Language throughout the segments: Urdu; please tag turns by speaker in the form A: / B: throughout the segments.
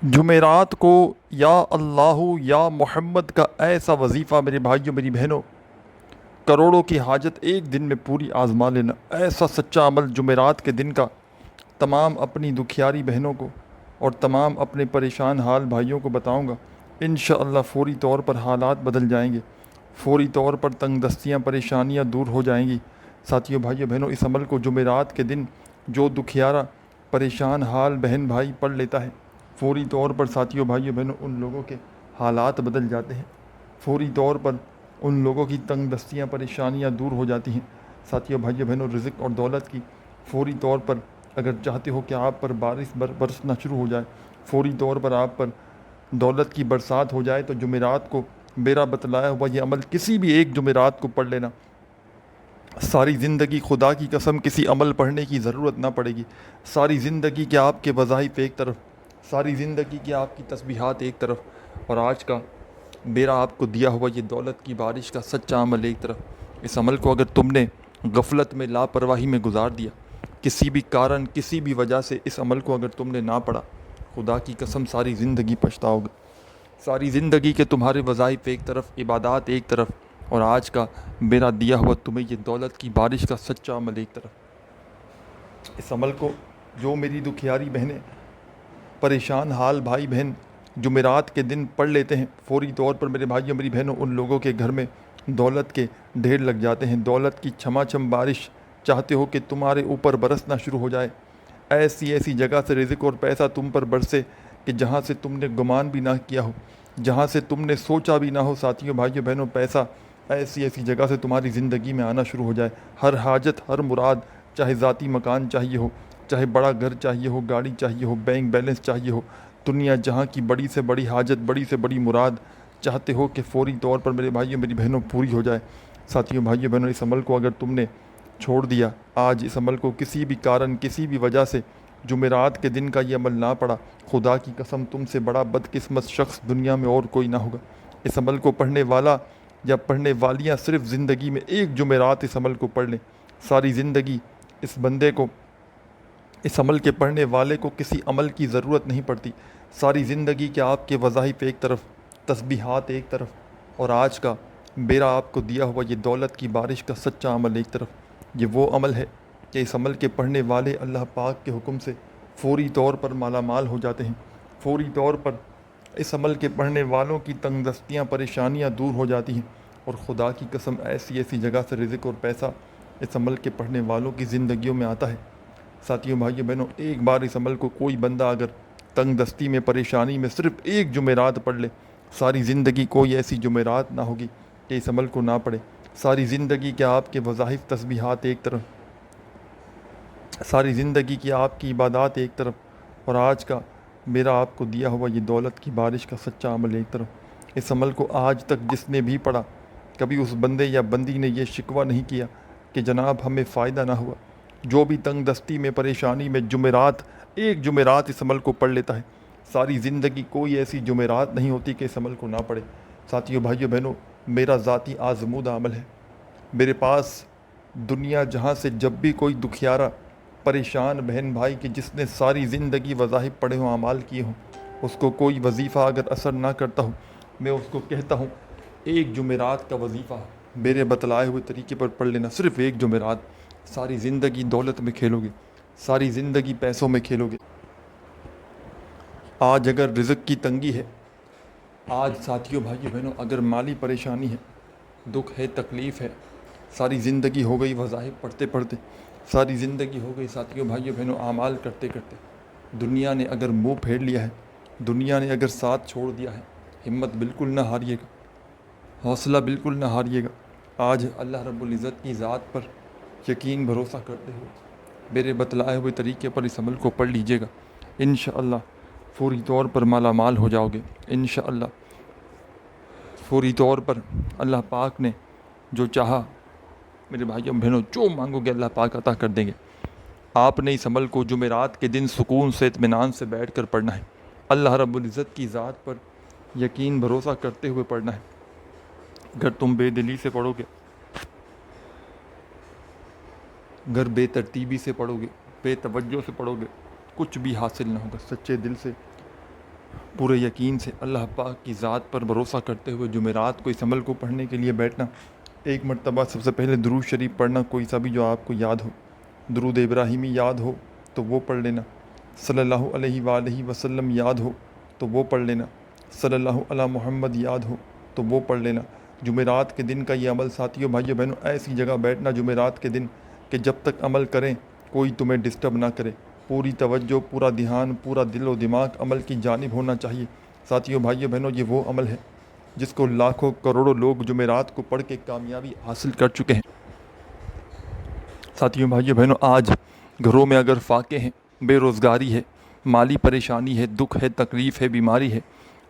A: جمعرات کو یا اللہ یا محمد کا ایسا وظیفہ میرے بھائیوں میری بہنوں، کروڑوں کی حاجت ایک دن میں پوری آزما لینا، ایسا سچا عمل جمعرات کے دن کا تمام اپنی دکھیاری بہنوں کو اور تمام اپنے پریشان حال بھائیوں کو بتاؤں گا، انشاءاللہ فوری طور پر حالات بدل جائیں گے، فوری طور پر تنگ دستیاں پریشانیاں دور ہو جائیں گی۔ ساتھیوں بھائیوں بہنوں، اس عمل کو جمعرات کے دن جو دکھیارا پریشان حال بہن بھائی پڑھ لیتا ہے، فوری طور پر ساتھیوں بھائیوں بہنوں ان لوگوں کے حالات بدل جاتے ہیں، فوری طور پر ان لوگوں کی تنگ دستیاں پریشانیاں دور ہو جاتی ہیں۔ ساتھیوں بھائیوں بہنوں، رزق اور دولت کی فوری طور پر اگر چاہتے ہو کہ آپ پر بارش برسنا شروع ہو جائے، فوری طور پر آپ پر دولت کی برسات ہو جائے، تو جمعرات کو میرا بتلایا ہوا یہ عمل کسی بھی ایک جمعرات کو پڑھ لینا، ساری زندگی خدا کی قسم کسی عمل پڑھنے کی ضرورت نہ پڑے گی۔ ساری زندگی کے آپ کے وظائف ایک طرف، ساری زندگی کے آپ کی تسبیحات ایک طرف، اور آج کا میرا آپ کو دیا ہوا یہ دولت کی بارش کا سچا عمل ایک طرف۔ اس عمل کو اگر تم نے غفلت میں لاپرواہی میں گزار دیا، کسی بھی کارن کسی بھی وجہ سے اس عمل کو اگر تم نے نہ پڑھا، خدا کی قسم ساری زندگی پچھتاؤ گے۔ ساری زندگی کے تمہارے وظائف ایک طرف، عبادات ایک طرف، اور آج کا میرا دیا ہوا تمہیں یہ دولت کی بارش کا سچا عمل ایک طرف۔ اس عمل کو جو میری دکھیاری بہنیں، پریشان حال بھائی بہن جمعرات کے دن پڑھ لیتے ہیں، فوری طور پر میرے بھائیوں میری بہنوں ان لوگوں کے گھر میں دولت کے ڈھیر لگ جاتے ہیں۔ دولت کی چھما چھم بارش چاہتے ہو کہ تمہارے اوپر برسنا شروع ہو جائے، ایسی ایسی جگہ سے رزق اور پیسہ تم پر برسے کہ جہاں سے تم نے گمان بھی نہ کیا ہو، جہاں سے تم نے سوچا بھی نہ ہو۔ ساتھیوں بھائیوں بہنوں، پیسہ ایسی ایسی جگہ سے تمہاری زندگی میں آنا شروع ہو جائے، ہر حاجت ہر مراد، چاہے ذاتی مکان چاہیے ہو، چاہے بڑا گھر چاہیے ہو، گاڑی چاہیے ہو، بینک بیلنس چاہیے ہو، دنیا جہاں کی بڑی سے بڑی حاجت، بڑی سے بڑی مراد چاہتے ہو کہ فوری طور پر میرے بھائیوں میری بہنوں پوری ہو جائے۔ ساتھیوں بھائیوں بہنوں، اس عمل کو اگر تم نے چھوڑ دیا، آج اس عمل کو کسی بھی کارن کسی بھی وجہ سے جمعرات کے دن کا یہ عمل نہ پڑا، خدا کی قسم تم سے بڑا بدقسمت شخص دنیا میں اور کوئی نہ ہوگا۔ اس عمل کو پڑھنے والا یا پڑھنے والیاں صرف زندگی میں ایک جمعرات اس عمل کو پڑھ لیں، ساری زندگی اس بندے کو، اس عمل کے پڑھنے والے کو کسی عمل کی ضرورت نہیں پڑتی۔ ساری زندگی کے آپ کے وظائف ایک طرف، تسبیحات ایک طرف، اور آج کا میرا آپ کو دیا ہوا یہ دولت کی بارش کا سچا عمل ایک طرف۔ یہ وہ عمل ہے کہ اس عمل کے پڑھنے والے اللہ پاک کے حکم سے فوری طور پر مالا مال ہو جاتے ہیں، فوری طور پر اس عمل کے پڑھنے والوں کی تنگ دستیاں پریشانیاں دور ہو جاتی ہیں، اور خدا کی قسم ایسی ایسی جگہ سے رزق اور پیسہ اس عمل کے پڑھنے والوں کی زندگیوں میں آتا ہے۔ ساتھیوں بھائیوں بہنوں، ایک بار اس عمل کو کوئی بندہ اگر تنگ دستی میں پریشانی میں صرف ایک جمعرات پڑھ لے، ساری زندگی کوئی ایسی جمعرات نہ ہوگی کہ اس عمل کو نہ پڑھے۔ ساری زندگی کے آپ کے وظائف تسبیحات ایک طرف، ساری زندگی کی آپ کی عبادات ایک طرف، اور آج کا میرا آپ کو دیا ہوا یہ دولت کی بارش کا سچا عمل ایک طرف۔ اس عمل کو آج تک جس نے بھی پڑھا، کبھی اس بندے یا بندی نے یہ شکوہ نہیں کیا کہ جناب ہمیں فائدہ نہ ہوا۔ جو بھی تنگ دستی میں پریشانی میں جمعرات، ایک جمعرات اس عمل کو پڑھ لیتا ہے، ساری زندگی کوئی ایسی جمعرات نہیں ہوتی کہ اس عمل کو نہ پڑھے۔ ساتھیوں بھائیوں بہنوں، میرا ذاتی آزمودہ عمل ہے۔ میرے پاس دنیا جہاں سے جب بھی کوئی دکھیارا پریشان بہن بھائی کہ جس نے ساری زندگی وظائف پڑھے ہوں، اعمال کیے ہوں، اس کو کوئی وظیفہ اگر اثر نہ کرتا ہوں، میں اس کو کہتا ہوں ایک جمعرات کا وظیفہ میرے بتلائے ہوئے طریقے پر پڑھ لینا، صرف ایک جمعرات، ساری زندگی دولت میں کھیلو گے، ساری زندگی پیسوں میں کھیلو گے۔ آج اگر رزق کی تنگی ہے، آج ساتھیوں بھائیوں بہنوں اگر مالی پریشانی ہے، دکھ ہے، تکلیف ہے، ساری زندگی ہو گئی وظائف پڑھتے پڑھتے، ساری زندگی ہو گئی ساتھیوں بھائیوں بہنوں اعمال کرتے کرتے، دنیا نے اگر منہ پھیر لیا ہے، دنیا نے اگر ساتھ چھوڑ دیا ہے، ہمت بالکل نہ ہاریے گا، حوصلہ بالکل نہ ہاریے گا۔ آج اللہ رب العزت کی ذات پر یقین بھروسہ کرتے ہوئے میرے بتلائے ہوئے طریقے پر اس عمل کو پڑھ لیجئے گا، انشاءاللہ فوری طور پر مالا مال ہو جاؤ گے، انشاءاللہ فوری طور پر اللہ پاک نے جو چاہا، میرے بھائیوں بہنوں جو مانگو گے اللہ پاک عطا کر دیں گے۔ آپ نے اس عمل کو جمعرات کے دن سکون سے اطمینان سے بیٹھ کر پڑھنا ہے، اللہ رب العزت کی ذات پر یقین بھروسہ کرتے ہوئے پڑھنا ہے۔ اگر تم بے دلی سے پڑھو گے، اگر بے ترتیبی سے پڑھو گے، بے توجہ سے پڑھو گے، کچھ بھی حاصل نہ ہوگا۔ سچے دل سے پورے یقین سے اللہ پاک کی ذات پر بھروسہ کرتے ہوئے جمعرات کو اس عمل کو پڑھنے کے لیے بیٹھنا۔ ایک مرتبہ سب سے پہلے درود شریف پڑھنا، کوئی سا بھی جو آپ کو یاد ہو۔ درود ابراہیمی یاد ہو تو وہ پڑھ لینا، صلی اللہ علیہ وآلہ وسلم یاد ہو تو وہ پڑھ لینا، صلی اللہ علی محمد یاد ہو تو وہ پڑھ لینا۔ جمعرات کے دن کا یہ عمل ساتھیوں بھائیوں بہنوں، ایسی جگہ بیٹھنا جمعرات کے دن کہ جب تک عمل کریں کوئی تمہیں ڈسٹرب نہ کرے، پوری توجہ، پورا دھیان، پورا دل و دماغ عمل کی جانب ہونا چاہیے۔ ساتھیوں بھائیوں بہنوں، یہ وہ عمل ہے جس کو لاکھوں کروڑوں لوگ جمعرات کو پڑھ کے کامیابی حاصل کر چکے ہیں۔ ساتھیوں بھائیوں بہنوں، آج گھروں میں اگر فاقے ہیں، بے روزگاری ہے، مالی پریشانی ہے، دکھ ہے، تکلیف ہے، بیماری ہے،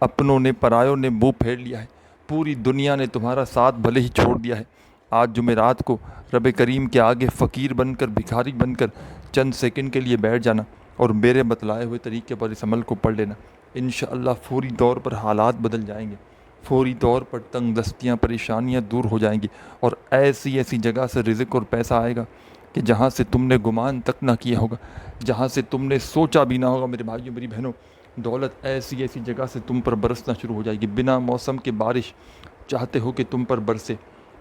A: اپنوں نے پرایوں نے منہ پھیر لیا ہے، پوری دنیا نے تمہارا ساتھ بھلے ہی چھوڑ دیا ہے، آج جمعرات کو رب کریم کے آگے فقیر بن کر، بھکاری بن کر چند سیکنڈ کے لیے بیٹھ جانا اور میرے بتلائے ہوئے طریقے پر اس عمل کو پڑھ لینا۔ انشاءاللہ فوری طور پر حالات بدل جائیں گے، فوری طور پر تنگ دستیاں، پریشانیاں دور ہو جائیں گی، اور ایسی ایسی جگہ سے رزق اور پیسہ آئے گا کہ جہاں سے تم نے گمان تک نہ کیا ہوگا، جہاں سے تم نے سوچا بھی نہ ہوگا۔ میرے بھائیوں، میری بہنوں، دولت ایسی ایسی جگہ سے تم پر برسنا شروع ہو جائے گی، بنا موسم کے بارش چاہتے ہو کہ تم پر برسے،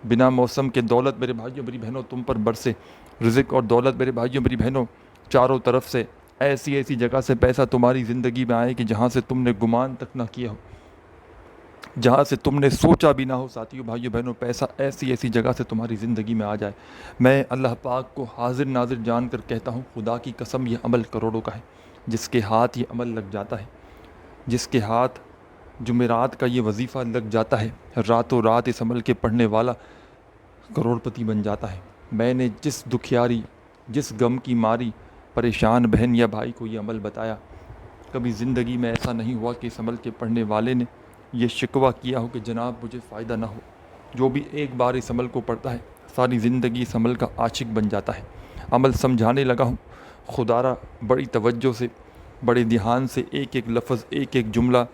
A: بنا موسم کے دولت میرے بھائیوں میری بہنوں تم پر برسے، رزق اور دولت میرے بھائیوں میری بہنوں چاروں طرف سے ایسی ایسی جگہ سے پیسہ تمہاری زندگی میں آئے کہ جہاں سے تم نے گمان تک نہ کیا ہو، جہاں سے تم نے سوچا بھی نہ ہو۔ ساتھیوں بھائیوں بہنوں، پیسہ ایسی ایسی جگہ سے تمہاری زندگی میں آ جائے۔ میں اللہ پاک کو حاضر ناظر جان کر کہتا ہوں، خدا کی قسم یہ عمل کروڑوں کا ہے، جس کے ہاتھ یہ عمل لگ جاتا ہے، جس کے ہاتھ جمعرات کا یہ وظیفہ لگ جاتا ہے، راتوں رات اس عمل کے پڑھنے والا کروڑ پتی بن جاتا ہے۔ میں نے جس دکھیاری، جس غم کی ماری پریشان بہن یا بھائی کو یہ عمل بتایا، کبھی زندگی میں ایسا نہیں ہوا کہ اس عمل کے پڑھنے والے نے یہ شکوہ کیا ہو کہ جناب مجھے فائدہ نہ ہو۔ جو بھی ایک بار اس عمل کو پڑھتا ہے، ساری زندگی اس عمل کا عاشق بن جاتا ہے۔ عمل سمجھانے لگا ہوں، خدا را بڑی توجہ سے، بڑے دھیان سے ایک ایک لفظ، ایک ایک جملہ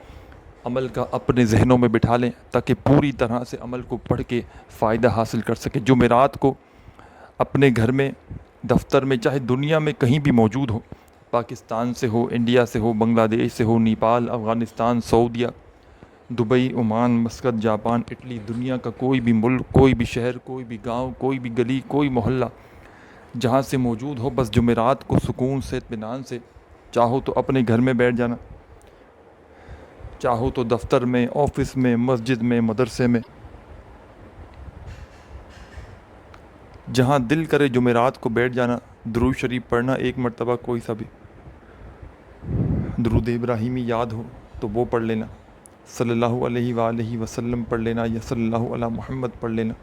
A: عمل کا اپنے ذہنوں میں بٹھا لیں، تاکہ پوری طرح سے عمل کو پڑھ کے فائدہ حاصل کر سکے۔ جمعرات کو اپنے گھر میں، دفتر میں، چاہے دنیا میں کہیں بھی موجود ہو، پاکستان سے ہو، انڈیا سے ہو، بنگلہ دیش سے ہو، نیپال، افغانستان، سعودیہ، Dubai, Oman, Muscat, Japan, Italy, دنیا کا کوئی بھی ملک، کوئی بھی شہر، کوئی بھی گاؤں، کوئی بھی گلی، کوئی محلہ، جہاں سے موجود ہو، بس جمعرات کو سکون سے، اطمینان سے، چاہو تو اپنے گھر میں بیٹھ جانا، چاہو تو دفتر میں، آفس میں، مسجد میں، مدرسے میں، جہاں دل کرے جمعرات کو بیٹھ جانا، درود شریف پڑھنا، ایک مرتبہ کوئی سا بھی درود ابراہیمی یاد ہو تو وہ پڑھ لینا، صلی اللہ علیہ وآلہ وسلم پڑھ لینا، یا صلی اللہ علی محمد پڑھ لینا،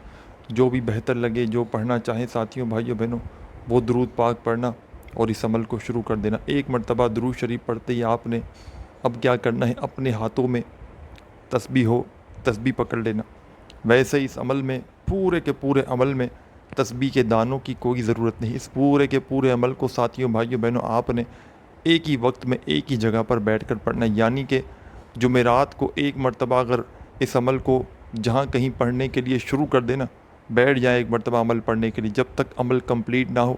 A: جو بھی بہتر لگے، جو پڑھنا چاہیں ساتھیوں بھائیوں بہنوں، وہ درود پاک پڑھنا اور اس عمل کو شروع کر دینا۔ ایک مرتبہ درود شریف پڑھتے ہی آپ نے اب کیا کرنا ہے، اپنے ہاتھوں میں تسبیح ہو، تسبیح پکڑ لینا۔ ویسے اس عمل میں، پورے کے پورے عمل میں تسبیح کے دانوں کی کوئی ضرورت نہیں۔ اس پورے کے پورے عمل کو ساتھیوں بھائیوں بہنوں آپ نے ایک ہی وقت میں ایک ہی جگہ پر بیٹھ کر پڑھنا ہے، یعنی کہ جمعرات کو ایک مرتبہ اگر اس عمل کو جہاں کہیں پڑھنے کے لیے شروع کر دینا، بیٹھ جائیں ایک مرتبہ عمل پڑھنے کے لیے، جب تک عمل کمپلیٹ نہ ہو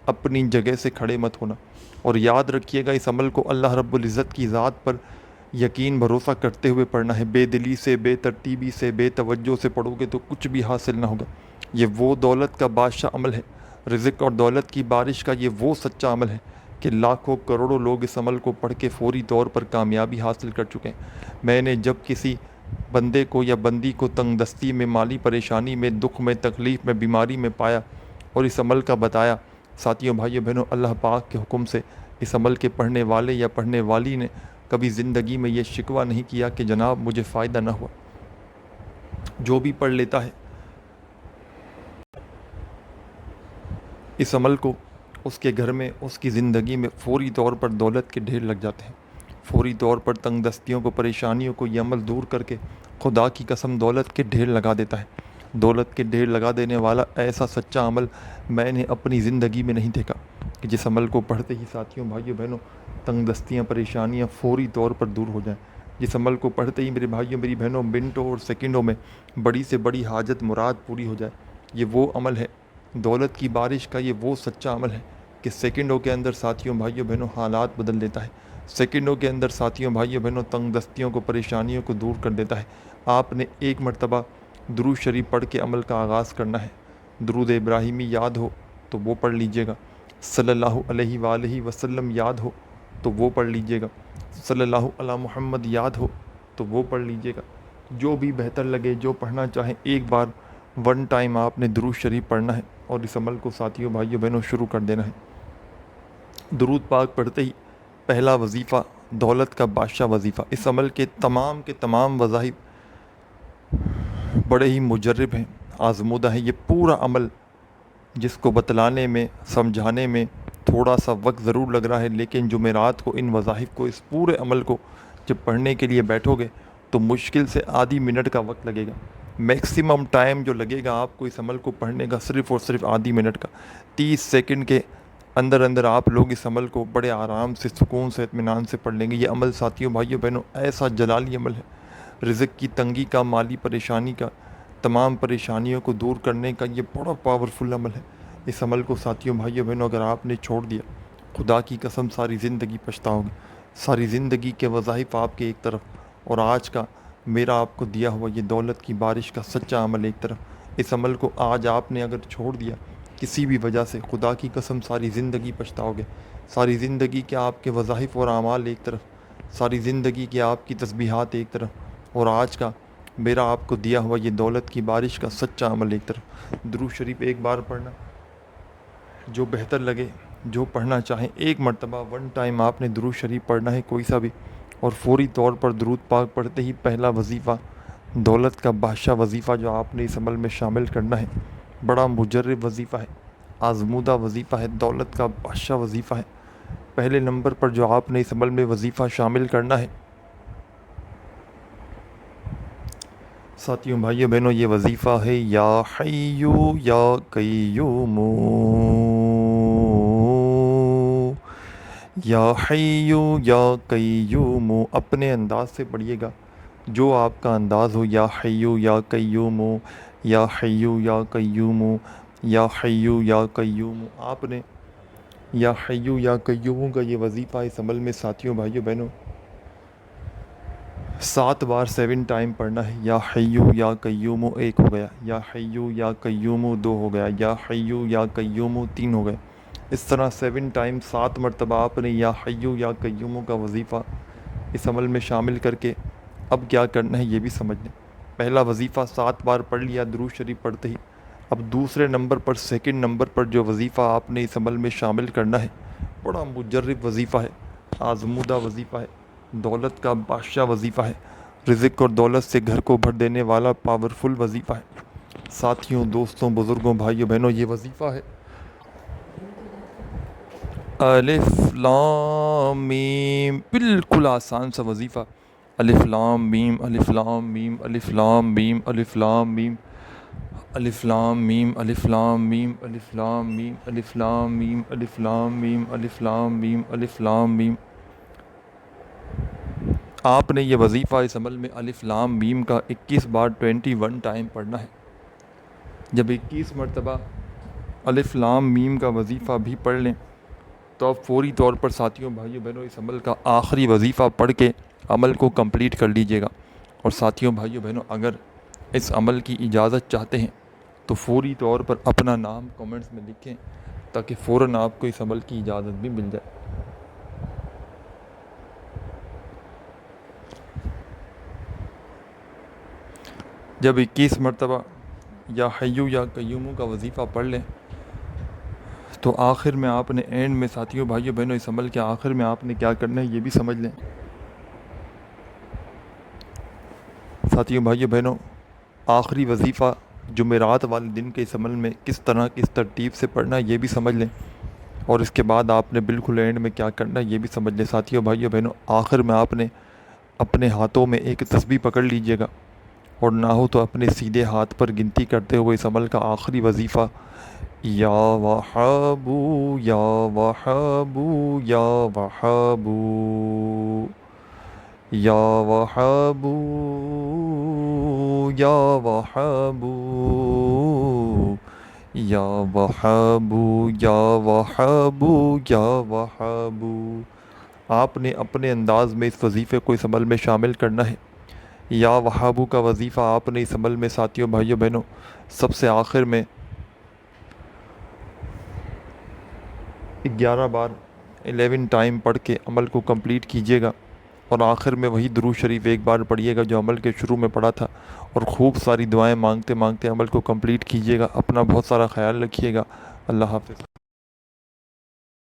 A: اپنی جگہ سے کھڑے مت ہونا۔ اور یاد رکھیے گا، اس عمل کو اللہ رب العزت کی ذات پر یقین بھروسہ کرتے ہوئے پڑھنا ہے، بے دلی سے، بے ترتیبی سے، بے توجہ سے پڑھو گے تو کچھ بھی حاصل نہ ہوگا۔ یہ وہ دولت کا بادشاہ عمل ہے، رزق اور دولت کی بارش کا یہ وہ سچا عمل ہے کہ لاکھوں کروڑوں لوگ اس عمل کو پڑھ کے فوری طور پر کامیابی حاصل کر چکے ہیں۔ میں نے جب کسی بندے کو یا بندی کو تنگ دستی میں، مالی پریشانی میں، دکھ میں، تکلیف میں، بیماری میں پایا اور اس عمل کا بتایا، ساتھیوں بھائیوں بہنوں، اللہ پاک کے حکم سے اس عمل کے پڑھنے والے یا پڑھنے والی نے کبھی زندگی میں یہ شکوہ نہیں کیا کہ جناب مجھے فائدہ نہ ہوا۔ جو بھی پڑھ لیتا ہے اس عمل کو، اس کے گھر میں، اس کی زندگی میں فوری طور پر دولت کے ڈھیر لگ جاتے ہیں، فوری طور پر تنگ دستیوں کو، پریشانیوں کو یہ عمل دور کر کے خدا کی قسم دولت کے ڈھیر لگا دیتا ہے۔ دولت کے ڈھیر لگا دینے والا ایسا سچا عمل میں نے اپنی زندگی میں نہیں دیکھا کہ جس عمل کو پڑھتے ہی ساتھیوں بھائیوں بہنوں تنگ دستیاں، پریشانیاں فوری طور پر دور ہو جائیں، جس عمل کو پڑھتے ہی میرے بھائیوں میری بہنوں منٹوں اور سیکنڈوں میں بڑی سے بڑی حاجت مراد پوری ہو جائے۔ یہ وہ عمل ہے، دولت کی بارش کا یہ وہ سچا عمل ہے کہ سیکنڈوں کے اندر ساتھیوں بھائیوں بہنوں حالات بدل دیتا ہے۔ سیکنڈوں کے اندر ساتھیوں بھائیوں بہنوں تنگ دستیوں کو پریشانیوں کو دور کر دیتا ہے۔ آپ نے ایک مرتبہ درود شریف پڑھ کے عمل کا آغاز کرنا ہے۔ درود ابراہیمی یاد ہو تو وہ پڑھ لیجئے گا، صلی اللہ علیہ وآلہ وسلم یاد ہو تو وہ پڑھ لیجئے گا، صلی اللہ علی محمد یاد ہو تو وہ پڑھ لیجئے گا، جو بھی بہتر لگے، جو پڑھنا چاہیں ایک بار ون ٹائم آپ نے درود شریف پڑھنا ہے اور اس عمل کو ساتھیوں بھائیوں بہنوں شروع کر دینا ہے۔ درود پاک پڑھتے ہی پہلا وظیفہ دولت کا بادشاہ وظیفہ، اس عمل کے تمام وظائف بڑے ہی مجرب ہیں، آزمودہ ہیں۔ یہ پورا عمل جس کو بتلانے میں سمجھانے میں تھوڑا سا وقت ضرور لگ رہا ہے، لیکن جمعرات کو ان وظائف کو، اس پورے عمل کو جب پڑھنے کے لیے بیٹھو گے تو مشکل سے آدھی منٹ کا وقت لگے گا۔ میکسیمم ٹائم جو لگے گا آپ کو اس عمل کو پڑھنے کا صرف اور صرف آدھی منٹ کا، 30 سیکنڈ کے اندر آپ لوگ اس عمل کو بڑے آرام سے، سکون سے، اطمینان سے پڑھ لیں گے۔ یہ عمل ساتھیوں بھائیوں بہنوں ایسا جلالی عمل ہے، رزق کی تنگی کا، مالی پریشانی کا، تمام پریشانیوں کو دور کرنے کا یہ بڑا پاورفل عمل ہے۔ اس عمل کو ساتھیوں بھائیوں بہنوں اگر آپ نے چھوڑ دیا، خدا کی قسم ساری زندگی پچھتاؤ گے۔ ساری زندگی کے وظائف آپ کے ایک طرف اور آج کا میرا آپ کو دیا ہوا یہ دولت کی بارش کا سچا عمل ایک طرف، اس عمل کو آج آپ نے اگر چھوڑ دیا کسی بھی وجہ سے، خدا کی قسم ساری زندگی پچھتاؤ گے۔ ساری زندگی کے آپ کے وظائف اور اعمال ایک طرف، ساری زندگی کے آپ کی تسبیحات ایک طرف اور آج کا میرا آپ کو دیا ہوا یہ دولت کی بارش کا سچا عمل ایک طرف۔ درود شریف ایک بار پڑھنا، جو بہتر لگے، جو پڑھنا چاہیں ایک مرتبہ ون ٹائم آپ نے درود شریف پڑھنا ہے کوئی سا بھی، اور فوری طور پر درود پاک پڑھتے ہی پہلا وظیفہ دولت کا بادشاہ وظیفہ جو آپ نے اس عمل میں شامل کرنا ہے، بڑا مجرب وظیفہ ہے، آزمودہ وظیفہ ہے، دولت کا بادشاہ وظیفہ ہے۔ پہلے نمبر پر جو آپ نے اس عمل میں وظیفہ شامل کرنا ہے ساتھیوں بھائیوں بہنوں، یہ وظیفہ ہے یا حیو یا قیوم، یا حیو یا قیوم، اپنے انداز سے پڑھیے گا جو آپ کا انداز ہو، یا حیو یا قیوم، یا حیو یا قیوم، یا حیو یا قیوم۔ آپ نے یا حیو یا قیوم کا یہ وظیفہ اس عمل میں ساتھیوں بھائیوں بہنوں 7 بار 7 ٹائم پڑھنا ہے۔ یا حیو یا قیوم 1 ہو گیا، یا حیو یا قیوم 2 ہو گیا، یا حیو یا قیوم 3 ہو گیا۔ اس طرح 7 ٹائم 7 مرتبہ آپ نے یا حیو یا قیوم کا وظیفہ اس عمل میں شامل کر کے اب کیا کرنا ہے یہ بھی سمجھ لیں۔ پہلا وظیفہ 7 بار پڑھ لیا درود شریف پڑھتے ہی، اب دوسرے نمبر پر، سیکنڈ نمبر پر جو وظیفہ آپ نے اس عمل میں شامل کرنا ہے، بڑا مجرب وظیفہ ہے، آزمودہ وظیفہ ہے، دولت کا بادشاہ وظیفہ ہے، رزق اور دولت سے گھر کو بھر دینے والا پاورفل وظیفہ ہے۔ ساتھیوں، دوستوں، بزرگوں، بھائیوں، بہنوں، یہ وظیفہ ہے الف لام میم، بالکل آسان سا وظیفہ، الف لام میم، الف لام میم، الف لام میم، الف لام میم، الف لام میم، الف لام میم، الف لام میم، الف لام میم، الف لام میم، الف لام میم، الف لام میم۔ آپ نے یہ وظیفہ اس عمل میں الف لام میم کا 21 بار 21 ٹائم پڑھنا ہے۔ جب 21 مرتبہ الف لام میم کا وظیفہ بھی پڑھ لیں تو آپ فوری طور پر ساتھیوں بھائیوں بہنوں اس عمل کا آخری وظیفہ پڑھ کے عمل کو کمپلیٹ کر لیجئے گا۔ اور ساتھیوں بھائیوں بہنوں اگر اس عمل کی اجازت چاہتے ہیں تو فوری طور پر اپنا نام کمنٹس میں لکھیں تاکہ فوراً آپ کو اس عمل کی اجازت بھی مل جائے۔ جب 21 مرتبہ یا حیو یا قیوم کا وظیفہ پڑھ لیں تو آخر میں آپ نے اینڈ میں ساتھیوں بھائیوں بہنوں اس عمل کے آخر میں آپ نے کیا کرنا ہے یہ بھی سمجھ لیں۔ ساتھیوں بھائیوں بہنوں، آخری وظیفہ جمعرات والے دن کے اس عمل میں کس طرح کس ترتیب سے پڑھنا ہے یہ بھی سمجھ لیں، اور اس کے بعد آپ نے بالکل اینڈ میں کیا کرنا ہے یہ بھی سمجھ لیں۔ ساتھیوں بھائیوں بہنوں، آخر میں آپ نے اپنے ہاتھوں میں ایک تسبیح پکڑ لیجئے گا، اور نہ ہو تو اپنے سیدھے ہاتھ پر گنتی کرتے ہوئے اس عمل کا آخری وظیفہ یا وہابو یا وہابو یا وہابو یا وہابو یا وہابو یا وہابو یا وہابو یا وہابو۔ آپ نے اپنے انداز میں اس وظیفے کو اس عمل میں شامل کرنا ہے۔ یا وہابو کا وظیفہ آپ نے اس عمل میں ساتھیوں بھائیوں بہنوں سب سے آخر میں 11 بار 11 ٹائم پڑھ کے عمل کو کمپلیٹ کیجیے گا، اور آخر میں وہی درود شریف ایک بار پڑھیے گا جو عمل کے شروع میں پڑھا تھا، اور خوب ساری دعائیں مانگتے مانگتے عمل کو کمپلیٹ کیجیے گا۔ اپنا بہت سارا خیال رکھیے گا۔ اللہ حافظ۔